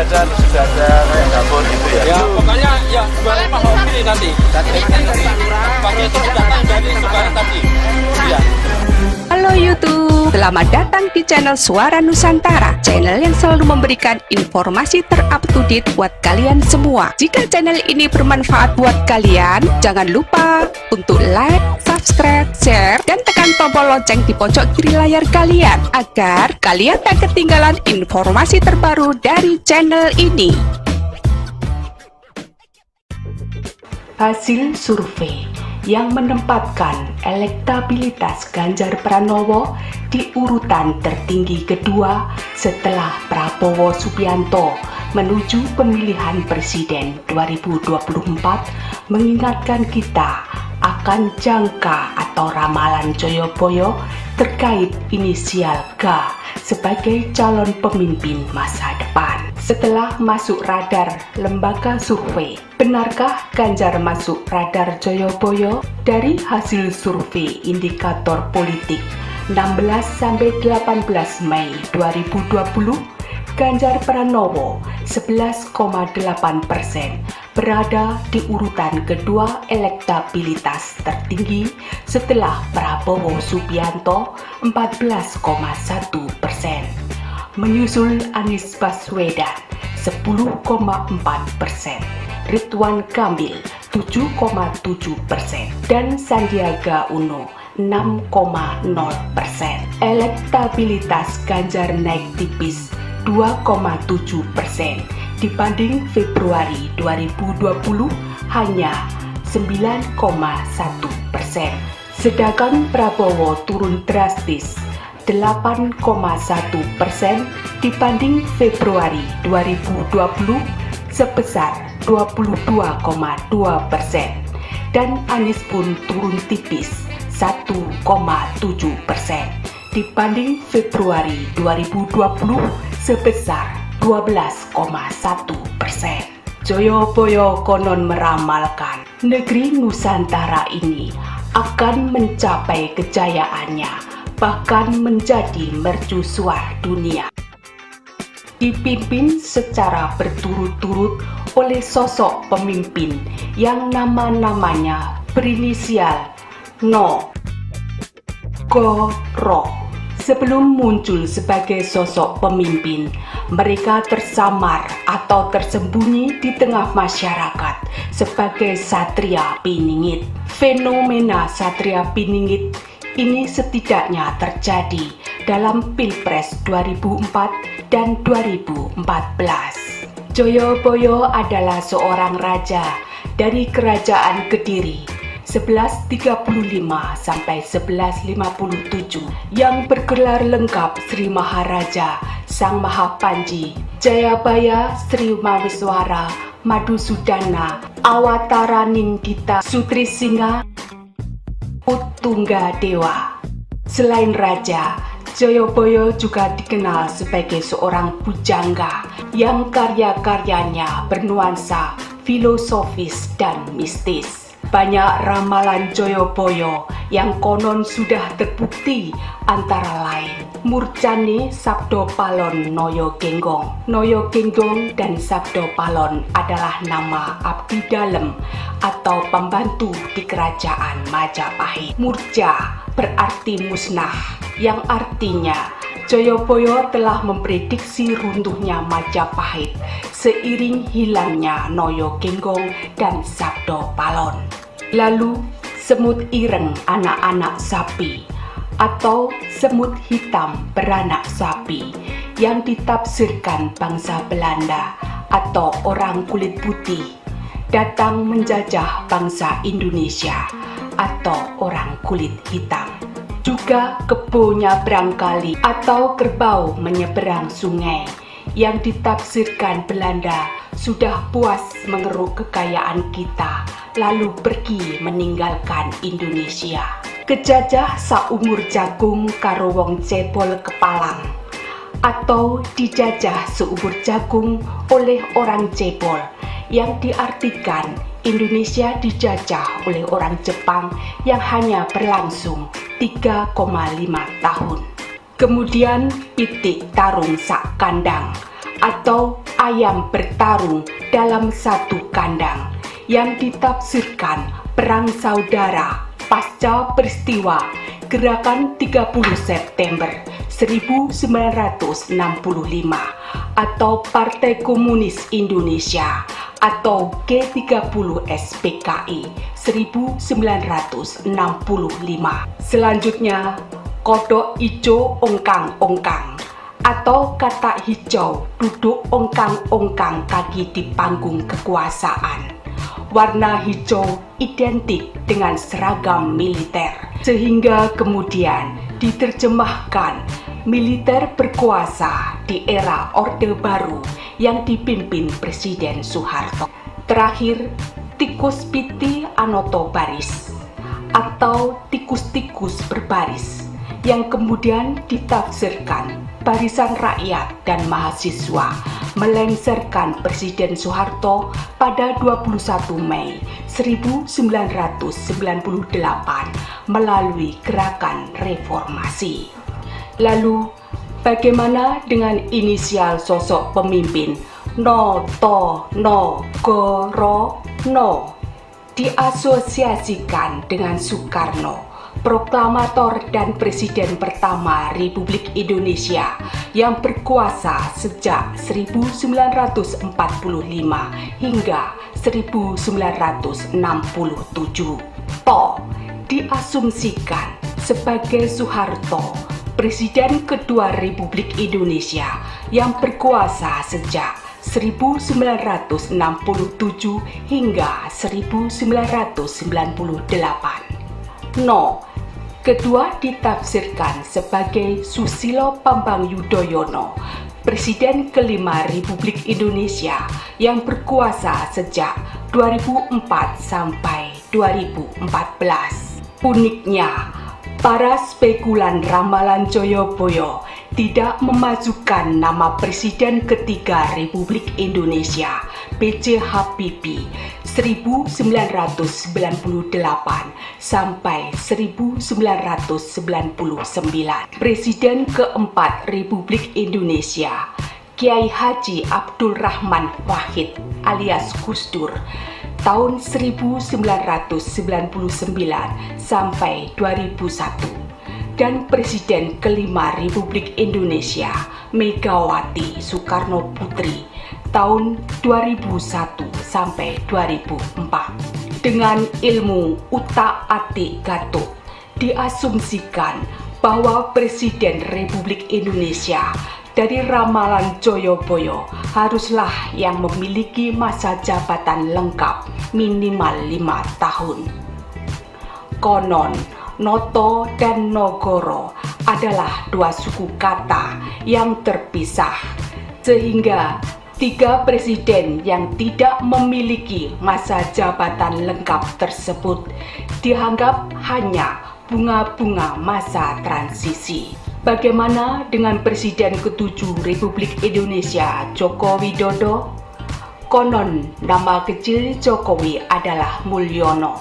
sudah ada kayak dapur gitu ya? Ya pokoknya ya jual Pak Hobi nanti. Pakai terus datang dari Semarang tadi. Iya. Halo YouTube, selamat datang di channel Suara Nusantara, channel yang selalu memberikan informasi terupdate buat kalian semua. Jika channel ini bermanfaat buat kalian, jangan lupa untuk like, subscribe, share, dan tekan tombol lonceng di pojok kiri layar kalian agar kalian tak ketinggalan informasi terbaru dari channel ini. Hasil survei yang menempatkan elektabilitas Ganjar Pranowo di urutan tertinggi kedua setelah Prabowo Subianto menuju pemilihan presiden 2024 mengingatkan kita akan jangka atau ramalan Joyoboyo terkait inisial G sebagai calon pemimpin masa depan. Setelah masuk radar lembaga survei, benarkah Ganjar masuk radar Joyoboyo? Dari hasil survei indikator politik 16-18 Mei 2020, Ganjar Pranowo 11,8% berada di urutan kedua elektabilitas tertinggi setelah Prabowo Subianto 14,1%. Menyusul Anies Baswedan 10,4%, Ridwan Kamil 7,7%, dan Sandiaga Uno 6,0%. Elektabilitas Ganjar naik tipis 2,7% dibanding Februari 2020 hanya 9,1%. Sedangkan Prabowo turun drastis 8,1% dibanding Februari 2020 sebesar 22,2%, dan Anies pun turun tipis 1,7% dibanding Februari 2020 sebesar 12,1%. Joyoboyo konon meramalkan negeri Nusantara ini akan mencapai kejayaannya, bahkan menjadi mercusuar dunia. Dipimpin secara berturut-turut oleh sosok pemimpin yang nama-namanya berinisial No, Go, Ro. Sebelum muncul sebagai sosok pemimpin, mereka tersamar atau tersembunyi di tengah masyarakat sebagai Satria Piningit. Fenomena Satria Piningit ini setidaknya terjadi dalam Pilpres 2004 dan 2014. Joyoboyo adalah seorang raja dari Kerajaan Kediri 1135 sampai 1157 yang bergelar lengkap Sri Maharaja Sang Mahapanji Jayabaya Sri Mawiswara Madusudana Awatara Nindita Sutrisingha Utungga Dewa. Selain raja, Joyoboyo juga dikenal sebagai seorang pujangga yang karya-karyanya bernuansa filosofis dan mistis. Banyak ramalan Joyoboyo yang konon sudah terbukti, antara lain Murjani Sabdo Palon Noyo Genggong. Noyo Genggong dan Sabdo Palon adalah nama abdi dalem atau pembantu di kerajaan Majapahit. Murja berarti musnah, yang artinya Joyoboyo telah memprediksi runtuhnya Majapahit seiring hilangnya Noyo Genggong dan Sabdo Palon. Lalu semut ireng anak-anak sapi atau semut hitam beranak sapi yang ditafsirkan bangsa Belanda atau orang kulit putih datang menjajah bangsa Indonesia atau orang kulit hitam. Juga kebo nyabrang kali atau kerbau menyeberang sungai yang ditafsirkan Belanda sudah puas mengeruk kekayaan kita lalu pergi meninggalkan Indonesia. Kejajah saumur jagung karo wong cebol kepalang, atau dijajah seumur jagung oleh orang cebol, yang diartikan Indonesia dijajah oleh orang Jepang yang hanya berlangsung 3,5 tahun. Kemudian pitik tarung sak kandang atau ayam bertarung dalam satu kandang yang ditafsirkan perang saudara pasca peristiwa Gerakan 30 September 1965 atau Partai Komunis Indonesia atau G30 SPKI 1965. Selanjutnya, kodok ijo ongkang-ongkang atau kata hijau duduk ongkang-ongkang kaki di panggung kekuasaan. Warna hijau identik dengan seragam militer, sehingga kemudian diterjemahkan militer berkuasa di era Orde Baru yang dipimpin Presiden Soeharto. Terakhir, tikus piti anoto baris atau tikus-tikus berbaris yang kemudian ditafsirkan barisan rakyat dan mahasiswa melengsarkan Presiden Soeharto pada 21 Mei 1998 melalui gerakan reformasi. Lalu, bagaimana dengan inisial sosok pemimpin Noto Nogoro No? Diasosiasikan dengan Soekarno, proklamator dan presiden pertama Republik Indonesia yang berkuasa sejak 1945 hingga 1967. To diasumsikan sebagai Soeharto, presiden kedua Republik Indonesia yang berkuasa sejak 1967 hingga 1998. No, kedua ditafsirkan sebagai Susilo Bambang Yudhoyono, Presiden kelima Republik Indonesia yang berkuasa sejak 2004 sampai 2014. Uniknya, para spekulan ramalan Joyoboyo tidak memasukkan nama Presiden ketiga Republik Indonesia, B.J. Habibie, 1998 sampai 1999. Presiden keempat Republik Indonesia, Kiai Haji Abdul Rahman Wahid alias Gus Dur, tahun 1999 sampai 2001. Dan Presiden kelima Republik Indonesia, Megawati Soekarno Putri, tahun 2001 sampai 2004. Dengan ilmu utak-atik Gatot, diasumsikan bahwa Presiden Republik Indonesia dari ramalan Joyoboyo haruslah yang memiliki masa jabatan lengkap minimal 5 tahun. Konon, Noto dan Nogoro adalah dua suku kata yang terpisah, sehingga tiga presiden yang tidak memiliki masa jabatan lengkap tersebut dianggap hanya bunga-bunga masa transisi. Bagaimana dengan Presiden ke-7 Republik Indonesia, Joko Widodo? Konon nama kecil Jokowi adalah Mulyono,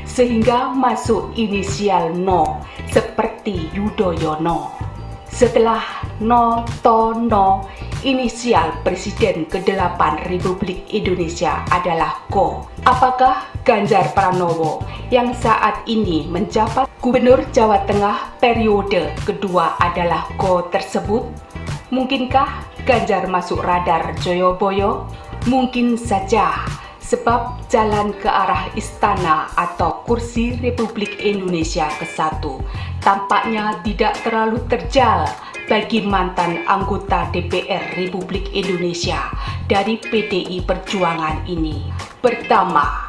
sehingga masuk inisial No seperti Yudhoyono. Setelah No, inisial Presiden ke-8 Republik Indonesia adalah Ko. Apakah Ganjar Pranowo yang saat ini menjabat Gubernur Jawa Tengah periode kedua adalah Ko tersebut? Mungkinkah Ganjar masuk radar Joyoboyo? Mungkin saja, sebab jalan ke arah istana atau kursi Republik Indonesia ke-1 tampaknya tidak terlalu terjal bagi mantan anggota DPR Republik Indonesia dari PDI Perjuangan ini. Pertama,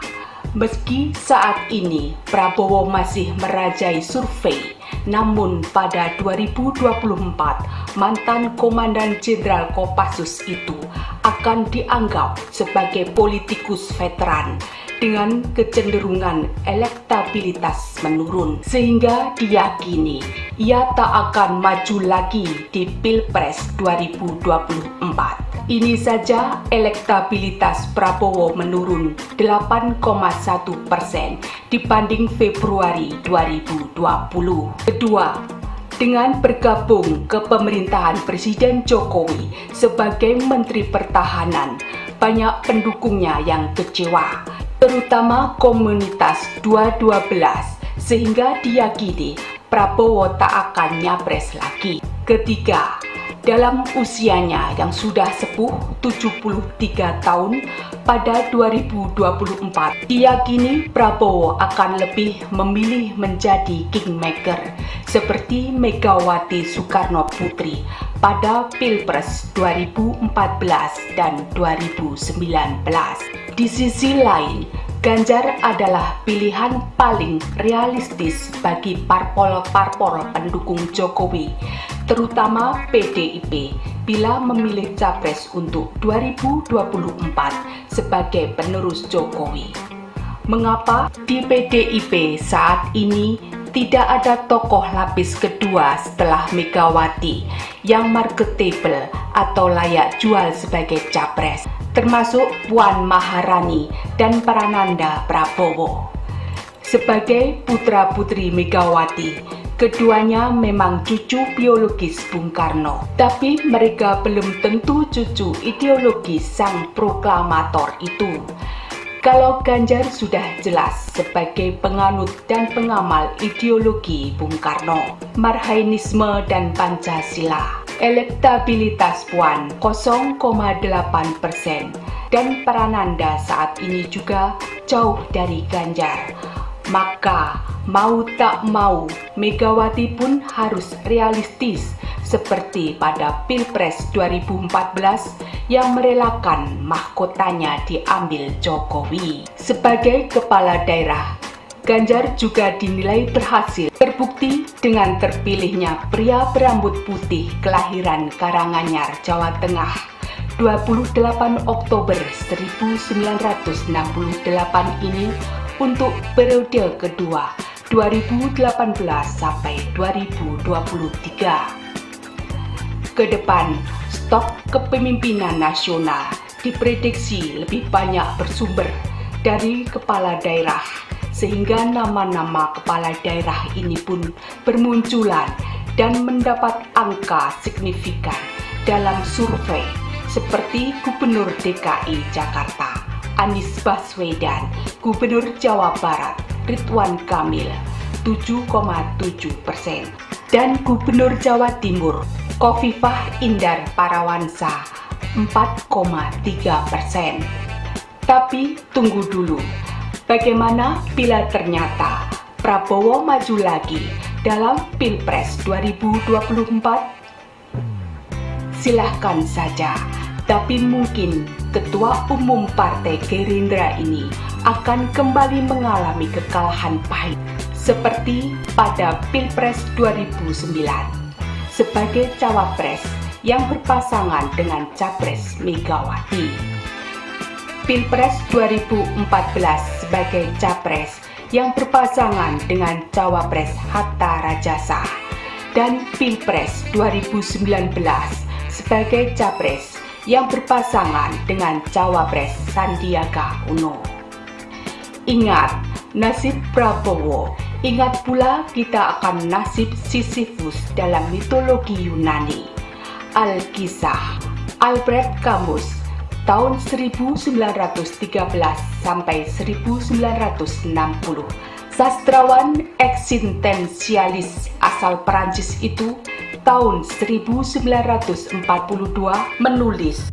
meski saat ini Prabowo masih merajai survei, namun pada 2024 mantan Komandan Jenderal Kopassus itu akan dianggap sebagai politikus veteran dengan kecenderungan elektabilitas menurun, sehingga diyakini ia tak akan maju lagi di Pilpres 2024. Ini saja elektabilitas Prabowo menurun 8,1% dibanding Februari 2020. Kedua, Dengan bergabung ke pemerintahan Presiden Jokowi sebagai Menteri Pertahanan, banyak pendukungnya yang kecewa, terutama komunitas 212, sehingga diyakini Prabowo tak akan nyapres lagi. Ketiga, dalam usianya yang sudah sepuh 73 tahun pada 2024, diyakini Prabowo akan lebih memilih menjadi kingmaker seperti Megawati Soekarno Putri pada Pilpres 2014 dan 2019. Di sisi lain, Ganjar adalah pilihan paling realistis bagi parpol-parpol pendukung Jokowi, terutama PDIP, bila memilih capres untuk 2024 sebagai penerus Jokowi. Mengapa di PDIP saat ini tidak ada tokoh lapis kedua setelah Megawati yang marketable atau layak jual sebagai capres, termasuk Puan Maharani dan Prananda Prabowo? Sebagai putra-putri Megawati, keduanya memang cucu biologis Bung Karno, tapi mereka belum tentu cucu ideologis sang proklamator itu. Kalau Ganjar sudah jelas sebagai penganut dan pengamal ideologi Bung Karno, Marhainisme dan Pancasila. Elektabilitas Puan 0,8% dan Prananda saat ini juga jauh dari Ganjar. Maka mau tak mau Megawati pun harus realistis seperti pada Pilpres 2014 yang merelakan mahkotanya diambil Jokowi. Sebagai kepala daerah, Ganjar juga dinilai berhasil, terbukti dengan terpilihnya pria berambut putih kelahiran Karanganyar, Jawa Tengah, 28 Oktober 1968 ini untuk periode kedua 2018 sampai 2023. Ke depan, stok kepemimpinan nasional diprediksi lebih banyak bersumber dari kepala daerah, sehingga nama-nama kepala daerah ini pun bermunculan dan mendapat angka signifikan dalam survei seperti Gubernur DKI Jakarta Anies Baswedan, Gubernur Jawa Barat Ridwan Kamil 7,7%, dan Gubernur Jawa Timur Khofifah Indar Parawansa 4,3%. Tapi tunggu dulu, bagaimana bila ternyata Prabowo maju lagi dalam Pilpres 2024? Silahkan saja, tapi mungkin Ketua Umum Partai Gerindra ini akan kembali mengalami kekalahan pahit seperti pada Pilpres 2009 sebagai cawapres yang berpasangan dengan capres Megawati. Pilpres 2014 sebagai capres yang berpasangan dengan cawapres Hatta Rajasa, dan Pilpres 2019 sebagai capres yang berpasangan dengan cawapres Sandiaga Uno. Ingat nasib Prabowo, ingat pula kita akan nasib Sisyphus dalam mitologi Yunani. Alkisah Albert Camus tahun 1913 sampai 1960. Sastrawan eksistensialis asal Prancis itu tahun 1942 menulis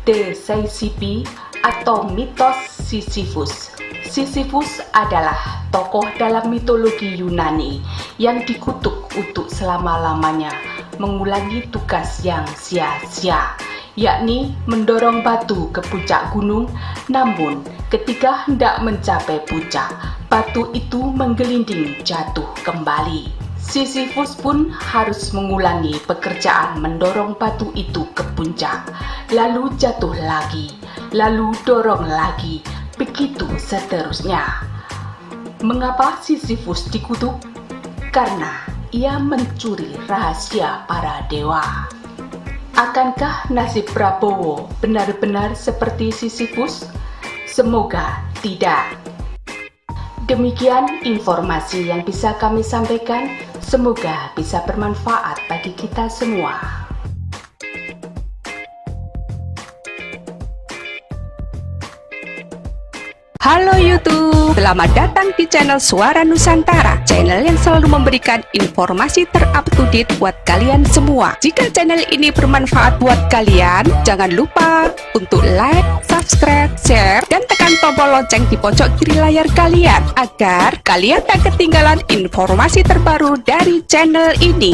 De Sisyphe atau mitos Sisyphus. Sisyphus adalah tokoh dalam mitologi Yunani yang dikutuk untuk selama-lamanya mengulangi tugas yang sia-sia, yakni mendorong batu ke puncak gunung, namun ketika hendak mencapai puncak, batu itu menggelinding jatuh kembali. Sisyphus pun harus mengulangi pekerjaan mendorong batu itu ke puncak, lalu jatuh lagi, lalu dorong lagi, begitu seterusnya. Mengapa Sisyphus dikutuk? Karena ia mencuri rahasia para dewa. Akankah nasib Prabowo benar-benar seperti Sisyphus? Semoga tidak. Demikian informasi yang bisa kami sampaikan. Semoga bisa bermanfaat bagi kita semua. Halo YouTube, selamat datang di channel Suara Nusantara, channel yang selalu memberikan informasi terupdate buat kalian semua. Jika channel ini bermanfaat buat kalian, jangan lupa untuk like, subscribe, share, dan tekan tombol lonceng di pojok kiri layar kalian, agar kalian tak ketinggalan informasi terbaru dari channel ini.